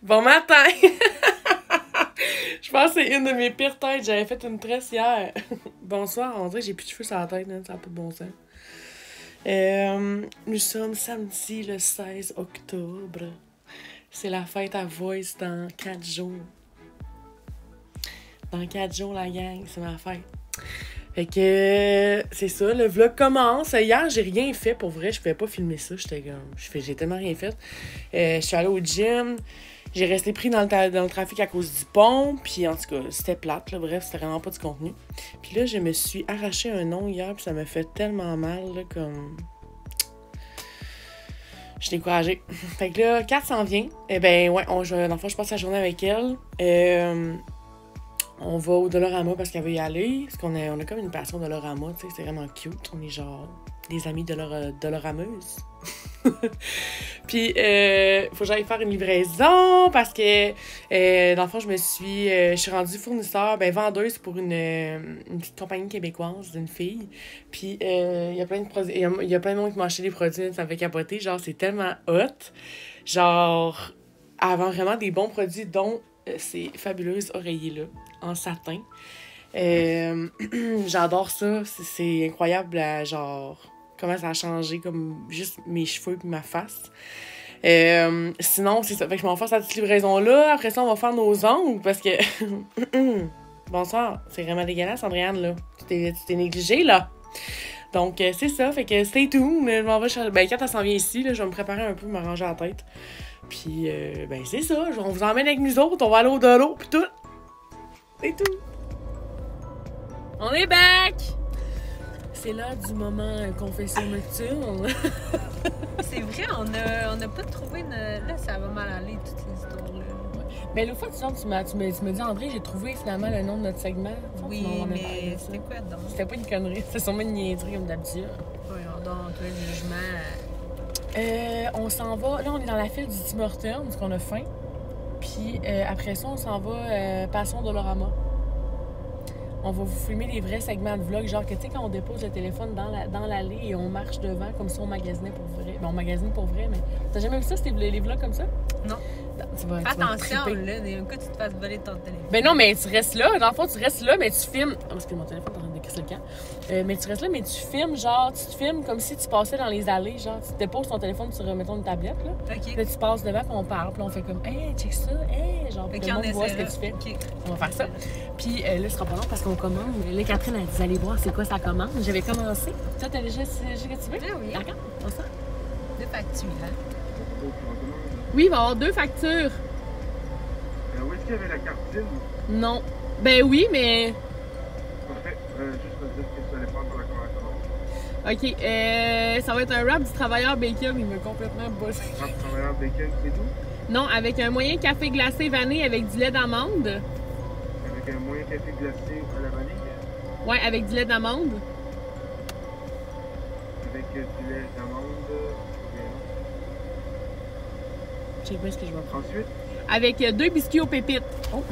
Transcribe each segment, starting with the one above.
Bon matin! Je pense que c'est une de mes pires têtes. J'avais fait une tresse hier. Bonsoir, on dirait que j'ai plus de cheveux sur la tête, hein, ça n'a pas de bon sens. Nous sommes samedi le 16 octobre. C'est la fête à Voice dans 4 jours. Dans 4 jours, la gang, c'est ma fête. Fait que c'est ça, le vlog commence. Hier, j'ai rien fait pour vrai, je pouvais pas filmer ça. J'étais comme. J'ai tellement rien fait. Je suis allée au gym. J'ai resté pris dans le trafic à cause du pont. Puis en tout cas, c'était plate, là. Bref, c'était vraiment pas du contenu. Puis là, je me suis arraché un ongle hier, puis ça me fait tellement mal, là, comme. Je suis découragée. Fait que là, Kat s'en vient. Eh ben, ouais, dans le fond, je passe la journée avec elle. On va au Dollarama parce qu'elle veut y aller. Parce qu'on a comme une passion Dollarama, tu sais, c'est vraiment cute. On est genre des amis Dollarameuses. Puis, faut que j'aille faire une livraison parce que, dans le fond, je suis rendue fournisseur, vendeuse pour une petite compagnie québécoise d'une fille. Puis, il y a plein de produits, il y a plein de monde qui m'a acheté des produits, ça me fait capoter. Genre, c'est tellement hot. Genre, avant vraiment des bons produits, dont ces fabuleuses oreillers-là, en satin. J'adore ça. C'est incroyable, genre, comment ça a changé, comme juste mes cheveux et ma face. Sinon, c'est ça. Fait que je m'en fais cette petite livraison-là. Après ça, on va faire nos ongles parce que... Bonsoir. C'est vraiment dégueulasse, Andréane, là. Tu t'es négligée, là. Donc, c'est ça. Fait que stay tuned. Je m'en vais chercher... quand elle s'en vient ici, là, je vais me préparer un peu, me ranger la tête. Puis, c'est ça. On vous emmène avec nous autres. On va aller au dolo, puis tout. C'est tout. On est back! C'est l'heure du moment confession nocturne. C'est vrai, on a pas trouvé une... Là, ça va mal aller, toutes ces histoires-là. Mais l'autre fois, tu me dis, André, j'ai trouvé finalement le nom de notre segment. Oui, mais c'était quoi donc? C'était pas une connerie, c'était sûrement une niaiserie comme d'habitude. Voyons donc, le jugement... on s'en va... Là, on est dans la file du Tim Hortons, parce qu'on a faim. Puis après ça, on s'en va Passion Dollarama. On va vous filmer des vrais segments de vlog, genre que tu sais, quand on dépose le téléphone dans l'allée et on marche devant, comme si on magasinait pour vrai. Ben, on magasine pour vrai, mais t'as jamais vu ça, les vlogs comme ça? Non. Fais attention, là, d'un coup, tu te fasses voler ton téléphone. Ben non, mais tu restes là. Dans le fond, tu restes là, mais tu filmes. Oh, parce que mon téléphone est en train de décrisser le camp. Mais tu restes là, mais tu filmes, genre, tu te filmes comme si tu passais dans les allées. Genre, tu déposes ton téléphone sur, mettons, une tablette, là. OK. Là, tu passes devant, puis on parle, puis on fait comme, hey, check ça, hey, genre, puis le monde voit ce que tu fais. Okay. On va faire ça. Puis là, ce sera pas long parce qu'on commande. Là, Catherine a dit, vous allez voir c'est quoi sa commande. J'avais commencé. Toi, t'as déjà ce que tu veux? Ah oui. D'accord, on sort. 2 factures, hein? Oui, il va y avoir 2 factures. Où est-ce qu'il y avait la cartine? Non. Ben oui, mais... Parfait. Juste me dire ce que tu allais faire pour la commande. OK. Ça va être un wrap du travailleur bacon. Il m'a complètement bossé. Wrap travailleur bacon, c'est tout? Non, avec un moyen café glacé vanille avec du lait d'amande. Avec un moyen café glacé à la vanille? Ouais, avec du lait d'amande. Avec du lait d'amande. Je sais pas ce que je vais prendre. Ensuite, Avec 2 biscuits aux pépites. Oh,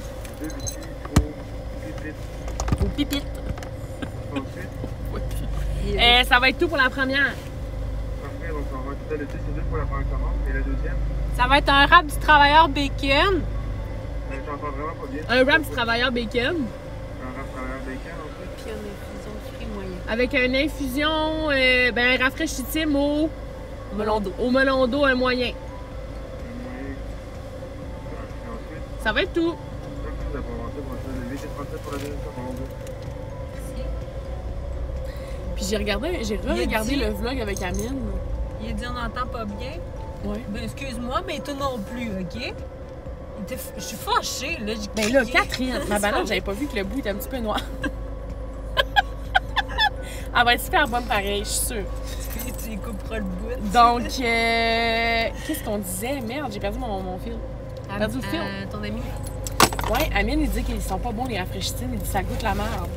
2 biscuits aux pépites. aux pépites. Ensuite, Ça va être tout pour la première. parfait. Donc, on va tout à l'heure, c'est 2 pour la première commande. Et la deuxième? Ça va être un wrap du travailleur bacon. J'entends vraiment pas bien. Un wrap du travailleur bacon. Un wrap travailleur bacon, ensuite. Puis une infusion de fruits moyens. Avec une infusion, un rafraîchissime au melon d'eau, un moyen. Un moyen. Et ensuite, Ça va être tout. vous avez commencé pour ça. Le 8,37 pour la deuxième commande. Merci. Puis j'ai re-regardé dit- le vlog avec Amine. Il a dit on n'entend pas bien. Ouais. Ben, excuse-moi, mais toi non plus, OK? Je suis fâchée, là. Ben là, Catherine, ma banane, j'avais pas vu que le bout était un petit peu noir. Elle va être super bonne pareil, je suis sûre. Tu couperas le bout. Donc, qu'est-ce qu'on disait? Merde, j'ai perdu mon fil. perdu le fil. Ton ami? Ouais, Amine, il dit qu'ils sont pas bons, les rafraîchissines. Il dit ça goûte la merde.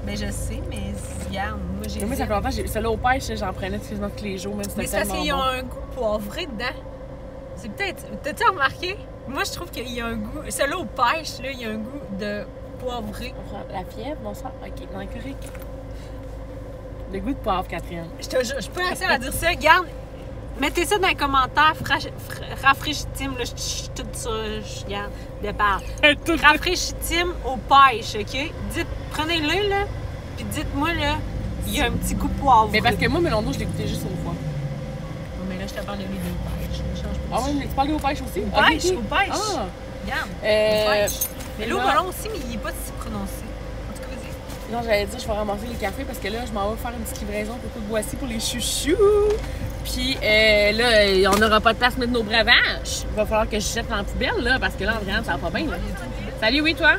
Ben, je sais, mais regarde, moi, j'ai Moi, ça fait longtemps, celui-là au pêche, j'en prenais quasiment tous les jours, même si mais c'était c'est parce tellement qu'ils ont bon. un goût poivré dedans. C'est peut-être... T'as-tu remarqué? Moi, je trouve qu'il y a un goût... Celui-là au pêche, là, il y a un goût de poivré. La fièvre, bonsoir. OK, non, correct. Le goût de poivre, Catherine. Je suis pas la seule à dire ça. Regarde, Mettez ça dans les commentaires. Rafraîchissime, là, je suis toute sur. Je regarde, départ. Rafraîchissime aux pêches, OK? Prenez-le, là, puis dites-moi, là, il y a un petit goût poivre. Mais parce que moi, Melon d'eau, je l'ai goûté juste une fois. Mais là, je te parle de l'huile aux pêches. Je change pas. Ah oui, mais tu parles aux pêches aussi? Aux pêches, aux pêches. Ah! Regarde, Euh, aux pêches. Mais l'eau ballon aussi, mais il n'est pas si prononcé. En tout cas, vas-y. Non, j'allais dire, je vais ramasser les cafés parce que là, je m'en vais faire une petite livraison pour Coco de Boissy pour les chouchous. Puis là, on n'aura pas de place pour mettre nos breuvages. Il va falloir que je jette dans la poubelle, là, parce que là, Andréane, ça va pas bien, là. Salut, oui, toi?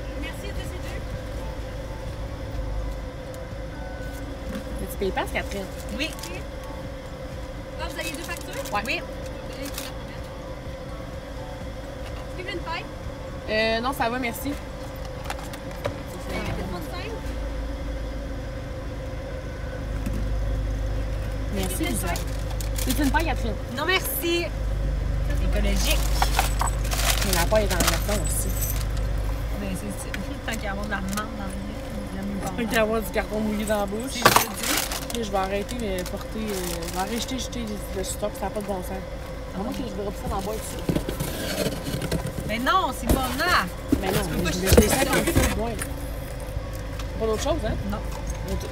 Tu payes pas, Catherine? Oui. Ah, vous avez deux factures? Ouais. Oui. Est-ce que vous voulez une paille? Non, ça va, merci. Faites-moi de 5. Merci, Lisa. C'est une paille, Catherine. Non, merci. Écologique. Mais la paille est dans le carton aussi. Ben, c'est tant qu'il y a avoir de la menthe dans le Il va y avoir du carton mouillé dans la bouche. Si je te dis. Puis je vais arrêter de porter. Je vais arrêter jeter le stock, ça n'a pas de bon sens. À moins que je vais ça dans la boîte ici. Mais non, c'est pas là. Mais non, peux pas je jeter les ça sacs dans un le peu pour moi. Pas d'autre chose, hein? Non. Ok.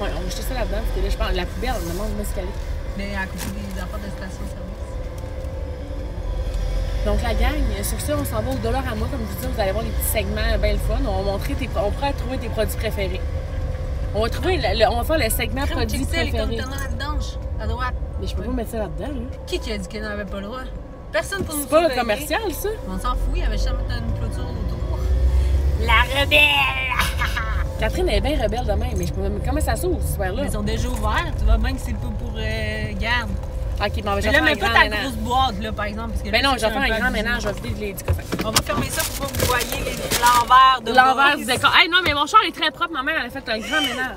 Ouais, on va jeter ça là-dedans, parce que là, je pense la poubelle, on demande où est-ce qu'elle est. Mais à côté des affaires de station-service. Donc la gang, sur ça, on s'en va au Dollarama, comme je vous dis, vous allez voir les petits segments bien le fun. On va montrer on pourra trouver tes produits préférés. On va trouver on va faire le segment produits Les préférés. contenants à vidange, à droite. Mais je peux pas mettre ça là-dedans, là. Qui a dit qu'elle n'avait pas le droit? Personne pour nous C'est pas surveiller. commercial, ça? On s'en fout, il y avait juste à mettre une clôture autour. La rebelle! Catherine elle est bien rebelle de même, mais je peux même. Comment ça s'ouvre, ce soir-là? Ils sont déjà ouverts, tu vois bien que c'est pas pour garde. Ok, mais on va Mais faire là, un mets pas grand ta ménage. grosse boîte, là, par exemple. Parce que Ben là, non, je c'est vais faire un peu grand abusé. ménage, je vais vider du coffin. On va fermer ça pour pas que vous voyez l'envers de L'envers Boris. du décor. Hey, non, mais mon char est très propre, ma mère, elle a fait un grand ménage.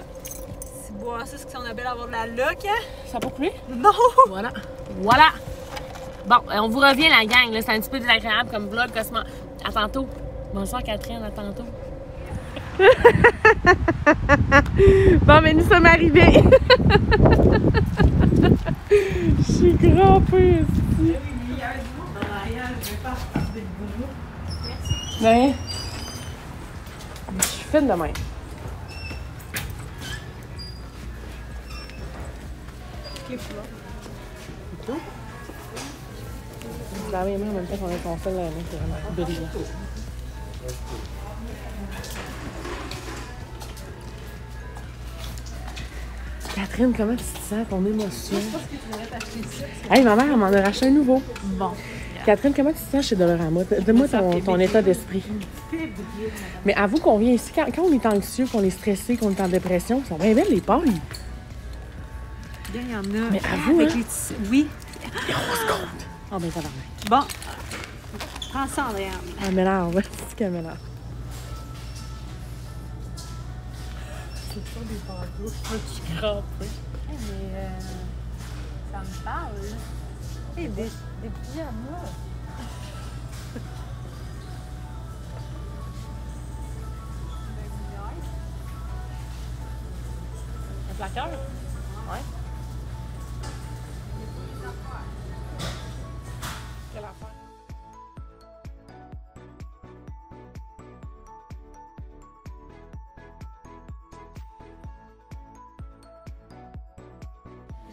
C'est boire ça, c'est qu'on appelle avoir de la loc, hein? Ça n'a pas coulé? Non! Voilà. Voilà. Bon, on vous revient, la gang. Là, c'est un petit peu désagréable comme vlog. À tantôt. Bonsoir, Catherine. À tantôt. Bon, mais nous sommes arrivés. Je suis grampée ici. Ben, je suis fine de même. C'est tout? Je lave les mains en même temps qu'on a ton sel à la main, c'est vraiment brillant. Catherine, comment tu te sens, ton émotion? Hey, ma mère, elle m'en a racheté un nouveau. Bon. Catherine, comment tu te sens chez Dollarama? Donne-moi ton état d'esprit. Mais avoue qu'on vient ici, quand on est anxieux, qu'on est stressé, qu'on est en dépression, ils sont bien belles les pailles. Il y en a. Mais avoue, avec hein? les tissus. Oui. Ah ben ça va. Bon. Prends ça, Andréane. Elle m'énerve, c'est qu'elle m'énerve. C'est pas des pantoufles, je suis grampée. Mais ça me parle, là. Hey, des pyjamas. Un placard? Ouais. Quelle affaire?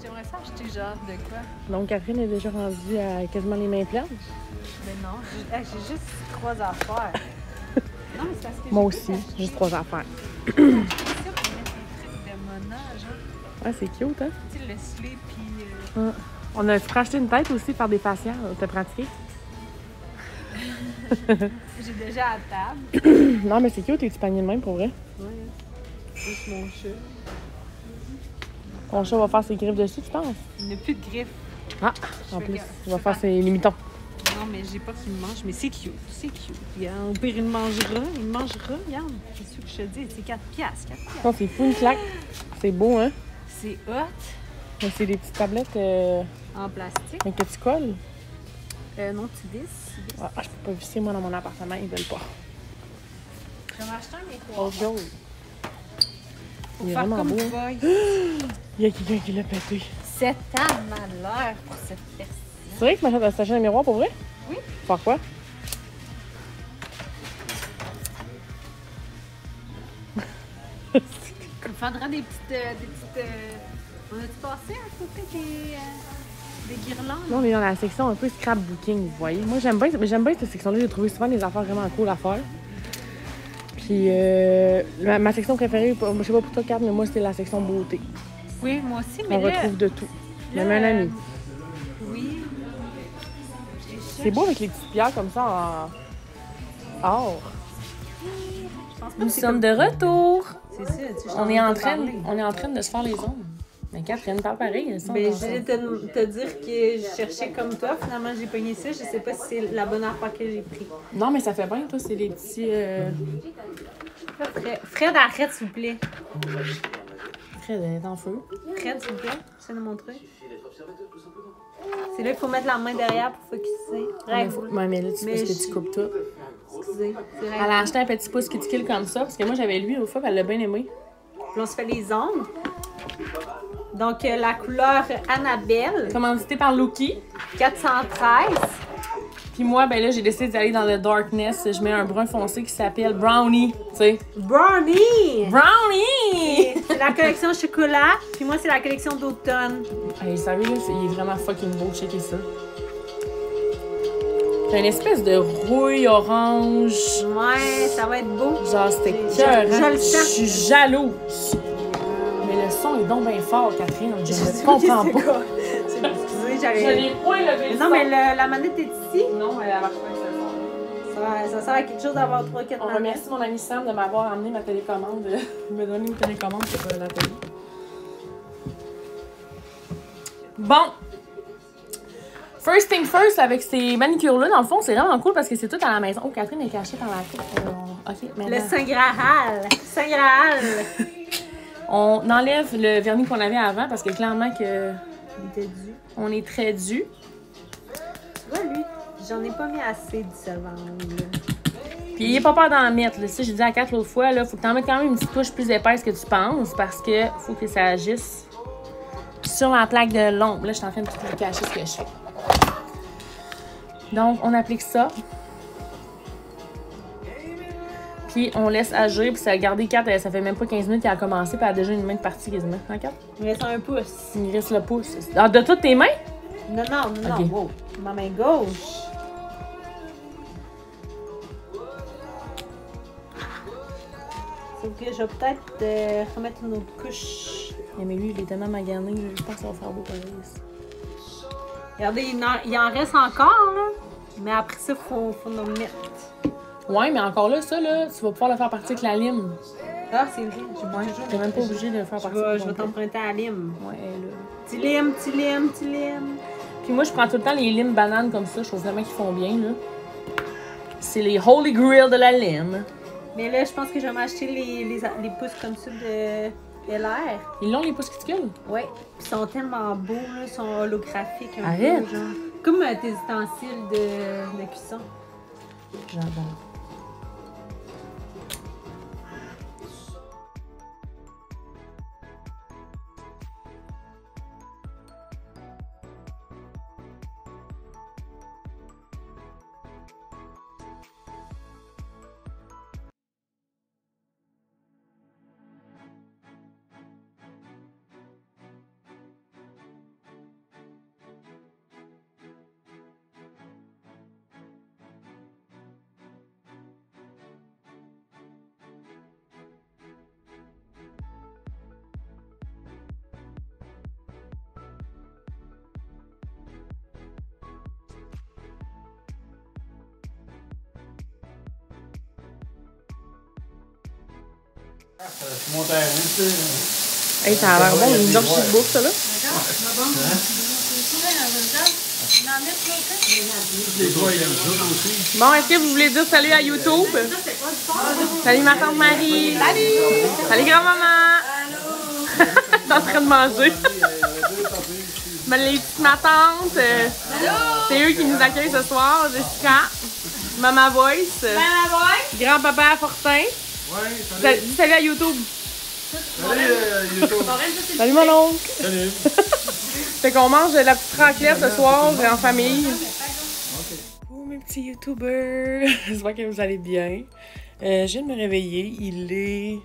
J'aimerais ça acheter genre de quoi? Donc Catherine est déjà rendue à quasiment les mains pleines. Mais non, j'ai juste 3 affaires. Non, mais c'est parce que Moi aussi, juste 3 affaires. ça pour mettre des trucs de monage, hein. Ah, c'est cute, hein? Tu sais, le slip puis... Ah. On a racheté une tête aussi par des faciales. T'as pratiqué? J'ai déjà à table. Non, mais c'est cute, tes petits paniers de même pour vrai. Oui. Juste mon chat. Ton chat va faire ses griffes dessus, tu penses? Il n'a plus de griffes. Ah, Je en fais plus, gaffe. il va faire ses limitons. Non, mais j'ai pas qu'il me mange, mais c'est cute. C'est cute. Regarde, au pire, il me mangera. Il me mangera. Regarde. C'est ce que je te dis. C'est 4 piastres. 4 piastres. Non, c'est fou, une claque. C'est beau, hein? C'est hot. Mais c'est des petites tablettes En plastique. mais que tu colles. Non, tu visses. Ah, je peux pas visser, moi, dans mon appartement, ils veulent pas. Je vais m'acheter un micro. Autre chose. Il est Faire vraiment comme beau. Voice. Il y a quelqu'un qui l'a pété. C'est un malheur pour cette personne. C'est vrai que tu m'achètes la station de miroir pour vrai? Oui. Faire quoi? Il faudra des petites on a-tu passé à côté des guirlandes? Non, on est dans la section un peu scrapbooking, vous voyez. Moi, j'aime bien cette section-là. J'ai trouvé souvent des affaires vraiment cool à faire. Puis, ma section préférée, je sais pas pour toi, Kat, mais moi, c'était la section beauté. Oui, moi aussi, mais On là... retrouve de tout. là, Même un ami. Oui. C'est beau avec les petites pierres comme ça en or. Je pense pas Nous que c'est sommes comme- de retour. C'est ça, tu sais, On est en train parler. de se faire les ongles. Mais Catherine parle pareil. Elles sont Ben, dans je voulais te dire que je cherchais comme toi. Finalement, j'ai pogné ça. Je sais pas si c'est la bonne affaire que j'ai pris. Non, mais ça fait bien, toi, c'est les petits... Fred, arrête, s'il vous plaît. Fred, elle est en feu. Fred, s'il vous plaît. Je vais nous montrer. C'est là qu'il faut mettre la main derrière pour focuser. Ouais, mais là, tu Mais parce que je- tu coupes tout. Excusez. C'est vrai. Elle a acheté un petit pouce qui kill comme ça, parce que moi, j'avais lui l'autre fois, puis elle l'a bien aimé. Puis on se fait les ongles. Donc, la couleur Annabelle, Commandité par Loki. 413. Puis moi, ben là, j'ai décidé d'aller dans le darkness. Je mets un brun foncé qui s'appelle Brownie, tu sais. Brownie! Brownie! C'est la collection chocolat, puis moi, c'est la collection d'automne. Hey, sérieux, là, il est vraiment fucking beau, checker ça. C'est une espèce de rouille orange. Ouais, ça va être beau. Genre, c'était Je cœur. le Je sens. suis jalouse. Mais le son est donc bien fort, Catherine. Je sais ne comprends c'est pas. quoi. Excusez, Je j'avais... n'ai point levé le Non, son. mais la manette est ici. Non, elle marche pas avec ça. Ça sert à quelque chose d'avoir 3-4 On manettes. remercie mon ami Sam de m'avoir amené ma télécommande, de me donner une télécommande pour la télé. Bon! First thing first, avec ces manicures-là, dans le fond, c'est vraiment cool parce que c'est tout à la maison. Oh, Catherine est cachée dans la coupe. OK, maintenant. Le Saint Graal. Saint Graal. On enlève le vernis qu'on avait avant parce que clairement que Il était dû. on est très dû. Tu vois, lui, j'en ai pas mis assez du solvant. Puis il a pas peur d'en mettre. Là. Ça, j'ai dit à Kat l'autre fois, là, faut que tu en mettes quand même une petite couche plus épaisse que tu penses parce que faut que ça agisse sur la plaque de l'ombre. Là, je suis en train de tout vous cacher ce que je fais. Donc, on applique ça. Puis, on laisse agir. Puis, ça a gardé 4. Ça fait même pas 15 minutes qu'elle a commencé. Puis, elle a déjà une main de partie quasiment. Hein, 4? Il me reste un pouce. Il me reste le pouce. Ah, de toutes tes mains? Non, Ok. wow. Ma main gauche. Sauf que je vais peut-être remettre une autre couche. Mais lui, il est tellement magané. Je pense que ça va faire beau pareil. Regardez, il en reste encore, là. Mais après ça, faut nous le mettre. Ouais, mais encore là, ça, là, tu vas pouvoir le faire partir avec la lime. Ah, c'est vrai. T'es même pas obligé de le faire partir. Je vais t'emprunter à la lime. Ouais, là. Petit lime, petit lime, petit lime. Puis moi, je prends tout le temps les limes bananes comme ça. Je trouve vraiment qu'ils font bien, là. C'est les Holy Grail de la lime. Mais là, je pense que je vais m'acheter les pouces comme ça de LR. Ils l'ont, les pouces cuticules? Ouais. Puis ils sont tellement beaux, là. Ils sont holographiques un Arrête. peu, genre. Comme tes ustensiles de cuisson. J'adore. Hey, ça a l'air bon, une gorge de bouffe, ça, là. Bon, est-ce que vous voulez dire salut à YouTube? Salut ma tante Marie. Salut! Salut grand-maman. T'es en train de manger. Ben, les petites ma tante, c'est eux qui nous accueillent ce soir. Jessica, Mama Voice, grand-papa Fortin. Dis salut à YouTube. Salut, YouTube. Salut mon oncle! Salut. Fait qu'on mange la petite raclette ce soir en famille. Oh mes petits youtubers! J'espère que vous allez bien. Je viens de me réveiller, il est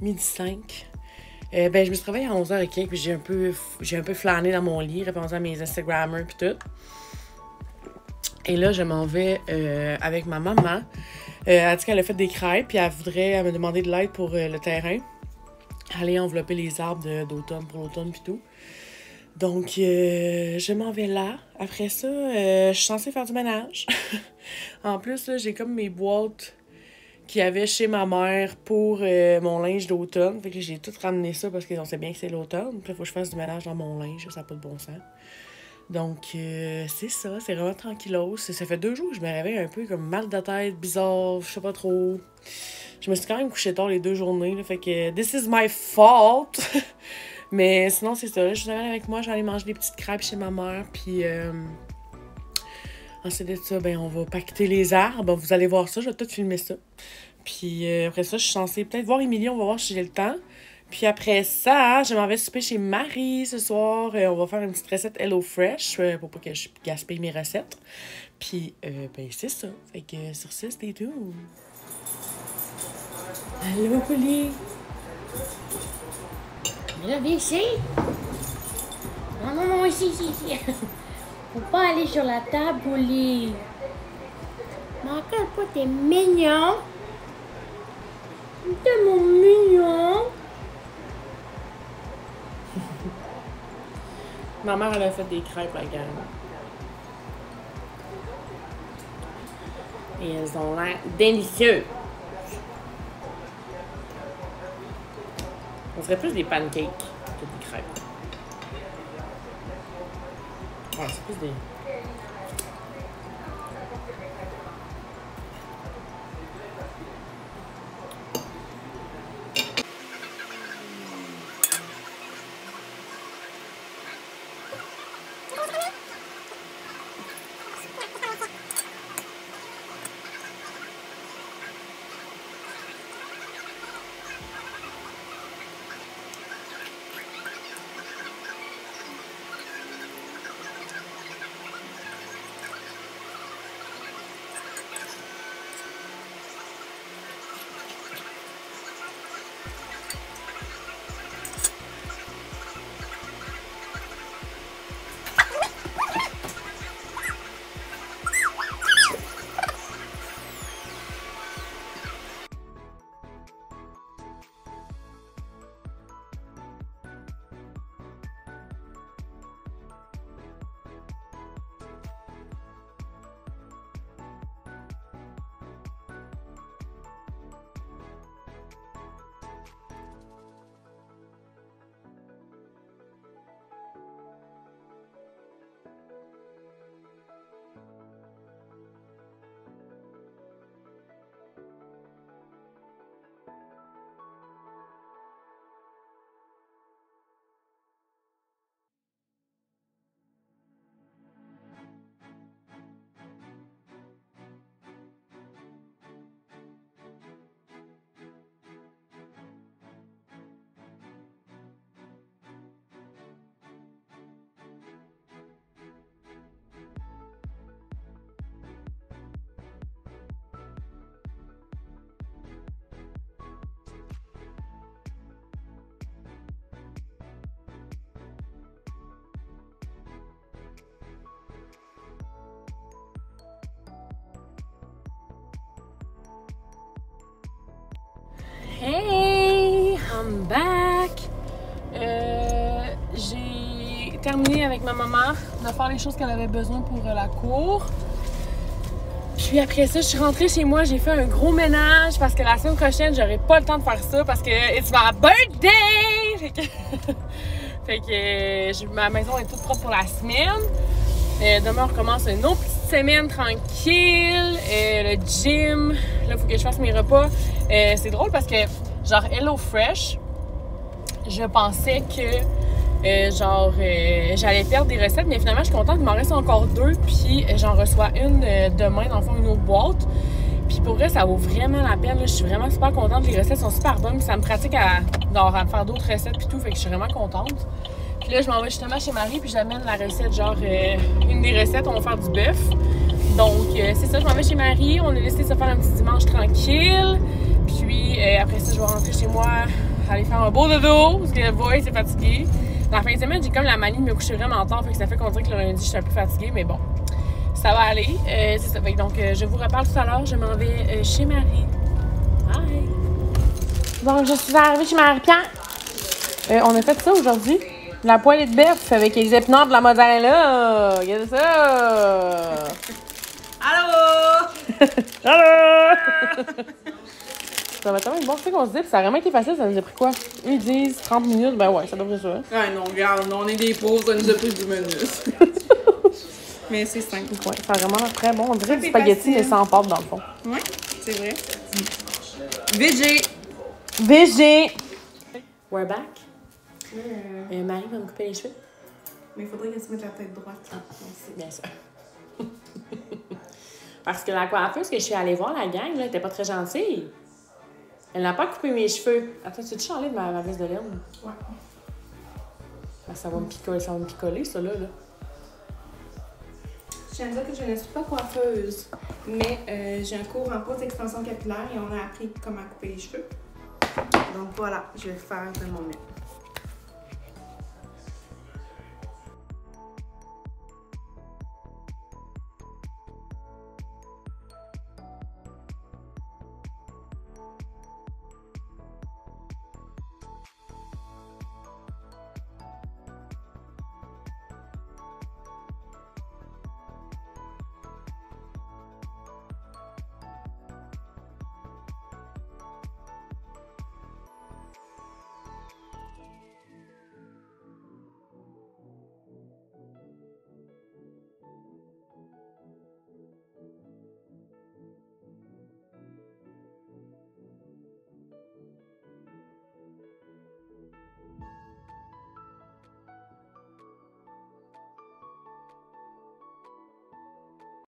12h05. Je me suis réveillée à 11h15 puis j'ai un peu flâné dans mon lit, répondant à mes Instagrammers puis tout. Et là, je m'en vais avec ma maman. Elle a dit qu'elle a fait des crêpes puis elle me demander de l'aide pour le terrain. Aller envelopper les arbres d'automne pour l'automne puis tout. Donc, je m'en vais là. Après ça, je suis censée faire du ménage. En plus, là, j'ai comme mes boîtes qu'il y avait chez ma mère pour mon linge d'automne. Fait que j'ai tout ramené ça parce qu'on sait bien que c'est l'automne. Puis il faut que je fasse du ménage dans mon linge. Ça n'a pas de bon sens. Donc, c'est ça. C'est vraiment tranquillos. Ça fait 2 jours que je me réveille un peu comme mal de tête, bizarre, je sais pas trop. Je me suis quand même couchée tard les 2 journées. Là, fait que this is my fault. Mais sinon, c'est ça. Je suis allée avec moi. Je vais aller manger des petites crêpes chez ma mère. Puis, ensuite de ça, on va paqueter les arbres. Vous allez voir ça. Je vais tout filmer ça. Puis, après ça, je suis censée peut-être voir Émilie. On va voir si j'ai le temps. Puis après ça, je m'en vais souper chez Marie ce soir. On va faire une petite recette HelloFresh pour pas que je gaspille mes recettes. Puis, c'est ça. Fait que sur ça, c'était tout. Allô, Polly? Là, viens ici. Non, ici. Faut pas aller sur la table, Polly. Mais encore pas, t'es mignon. T'es mon mignon. Ma mère, elle a fait des crêpes, la gang. Et elles ont l'air délicieuses. On serait plus des pancakes que des crêpes. Ouais, c'est plus des... Hey, I'm back! J'ai terminé avec ma maman de faire les choses qu'elle avait besoin pour la cour. Puis après ça, je suis rentrée chez moi, j'ai fait un gros ménage parce que la semaine prochaine, j'aurai pas le temps de faire ça parce que it's my birthday! Fait que ma maison est toute propre pour la semaine. Demain, on recommence une autre petite semaine tranquille. Le gym, là, il faut que je fasse mes repas. C'est drôle parce que, genre, HelloFresh, je pensais que, j'allais perdre des recettes, mais finalement, je suis contente qu'il m'en reste encore 2, puis j'en reçois une demain, dans le fond, une autre boîte. Puis pour vrai, ça vaut vraiment la peine. Là. Je suis vraiment super contente. Les recettes sont super bonnes. Puis ça me pratique à faire d'autres recettes puis tout. Fait que je suis vraiment contente. Puis là, je m'en vais justement chez Marie. Puis j'amène la recette, genre une des recettes, on va faire du bœuf. Donc c'est ça, je m'en vais chez Marie. On a décidé de se faire un petit dimanche tranquille. Puis après ça, je vais rentrer chez moi, aller faire un beau dodo. Parce que le boy, c'est fatigué. Dans la fin de semaine, j'ai comme la manie de me coucher vraiment tard. Fait que ça fait qu'on dirait que le lundi, je suis un peu fatiguée. Mais bon. Ça va aller. C'est ça. Donc, je vous reparle tout à l'heure. Je m'en vais chez Marie. Bye! Donc, je suis arrivée chez Marie-Pierre. On a fait ça aujourd'hui. La poêlée de bœuf avec les épinards de la mozzarella. Regardez ça! Allô! Allô! Ça va tellement être bon. Tu sais qu'on se dit, puis ça a vraiment été facile. Ça nous a pris quoi? 10, 30 minutes. Ben ouais, ça devrait ça. Ah non, regarde, on est des pauvres, ça nous a pris 10 minutes. Mais c'est simple. Ouais, ça a vraiment l'air très bon. On dirait du spaghetti, mais sans pâte dans le fond. Ouais, c'est vrai. VG! VG! We're back. Marie va me couper les cheveux. Mais il faudrait qu'elle se mette la tête droite. Ah, merci, bien sûr. Parce que la coiffeuse que je suis allée voir, la gang, là, était pas très gentille. Elle n'a pas coupé mes cheveux. Attends, tu veux enlever ma veste de laine? Ouais. Ah, ça va me picoler, ça, là. Je tiens à dire que je ne suis pas coiffeuse, mais j'ai un cours en pause d'extension capillaire et on a appris comment couper les cheveux. Donc voilà, je vais faire de mon mieux.